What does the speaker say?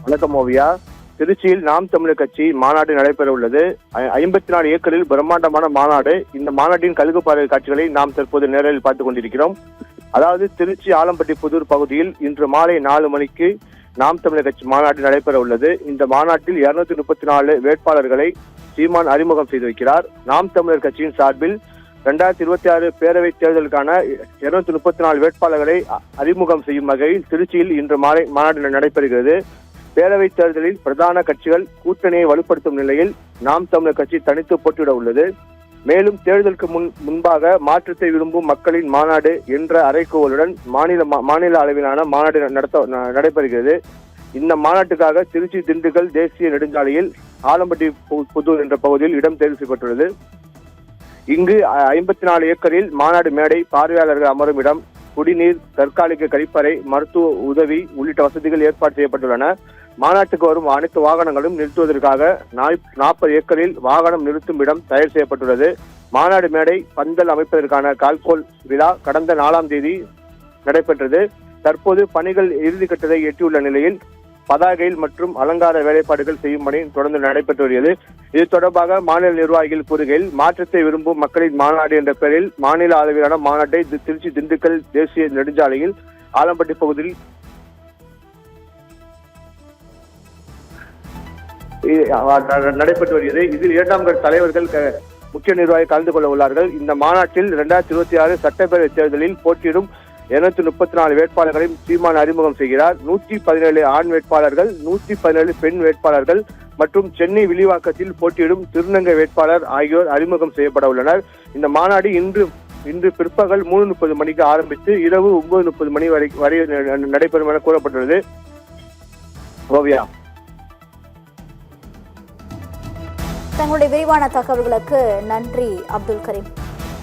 வணக்கம் ஓவியா. திருச்சியில் நாம் தமிழர் கட்சி மாநாடு நடைபெற உள்ளது. 54 ஏக்கரில் பிரம்மாண்டமான மாநாடு. இந்த மாநாட்டின் கழுகு பார்வை காட்சிகளை நாம் தற்போது நேரில் பார்த்துக் கொண்டிருக்கிறோம். அதாவது திருச்சி ஆலம்பட்டி புதூர் பகுதியில் இன்று மாலை 4 மணிக்கு நாம் தமிழர் கட்சி மாநாடு நடைபெற உள்ளது. இந்த மாநாட்டில் 234 வேட்பாளர்களை சீமான் அறிமுகம் செய்து வைக்கிறார். நாம் தமிழர் கட்சியின் சார்பில் 2026 பேரவைத் தேர்தலுக்கான 234 வேட்பாளர்களை அறிமுகம் செய்யும் வகையில் திருச்சியில் இன்று மாலை மாநாடு நடைபெறுகிறது. பேரவைத் தேர்தலில் பிரதான கட்சிகள் கூட்டணியை வலுப்படுத்தும் நிலையில் நாம் தமிழர் கட்சி தனித்து போட்டியிட உள்ளது. மேலும் தேர்தலுக்கு முன்பாக மாற்றத்தை விரும்பும் மக்களின் மாநாடு என்ற அறைகூவலுடன் மாநில அளவிலான மாநாடு நடைபெறுகிறது. இந்த மாநாட்டுக்காக திருச்சி திண்டுக்கல் தேசிய நெடுஞ்சாலையில் ஆலம்பட்டி புதூர் என்ற பகுதியில் இடம் தேர்வு செய்யப்பட்டுள்ளது. இங்கு 54 ஏக்கரில் மாநாடு மேடை, பார்வையாளர்கள் அமரும் இடம், குடிநீர், தற்காலிக கழிப்பறை, மருத்துவ உதவி உள்ளிட்ட வசதிகள் ஏற்பாடு செய்யப்பட்டுள்ளன. மாநாட்டுக்கு வரும் அனைத்து வாகனங்களும் நிறுத்துவதற்காக 40 ஏக்கரில் வாகனம் நிறுத்தும் இடம் தயார் செய்யப்பட்டுள்ளது. மாநாடு மேடை, பந்தல் அமைப்பதற்கான கால்கோல் விழா கடந்த 4ஆம் தேதி நடைபெற்றது. தற்போது பணிகள் இறுதிக்கட்டத்தை எட்டியுள்ள நிலையில் பதாகையில் மற்றும் அலங்கார வேலைப்பாடுகள் செய்யும் பணி தொடர்ந்து நடைபெற்று வருகிறது. இது தொடர்பாக மாநில நிர்வாகிகள் கூறுகையில், மாற்றத்தை விரும்பும் மக்களின் மாநாடு என்ற பெயரில் மாநில அளவிலான மாநாட்டை திருச்சி திண்டுக்கல் தேசிய நெடுஞ்சாலையில் ஆலம்பட்டி பகுதியில் நடைபெற்று வருகிறது. இதில் 2ஆம் கட்ட தலைவர்கள் முக்கிய நிர்வாகி கலந்து கொள்ள உள்ளார்கள். இந்த மாநாட்டில் 2026 சட்டப்பேரவை தேர்தலில் போட்டியிடும் 234 வேட்பாளர்களையும் சீமான் அறிமுகம் செய்கிறார். 117 ஆண் வேட்பாளர்கள், 117 பெண் வேட்பாளர்கள் மற்றும் சென்னை வில்லிவாக்கத்தில் போட்டியிடும் திருநங்கை வேட்பாளர் ஆகியோர் அறிமுகம் செய்யப்பட உள்ளனர். இந்த மாநாடு இன்று பிற்பகல் 3:30 மணிக்கு ஆரம்பித்து இரவு 9:30 மணி வரை நடைபெறும் என கூறப்பட்டுள்ளது. ஓவியா, தங்களுடைய விரிவான தகவல்களுக்கு நன்றி அப்துல் கரீம்.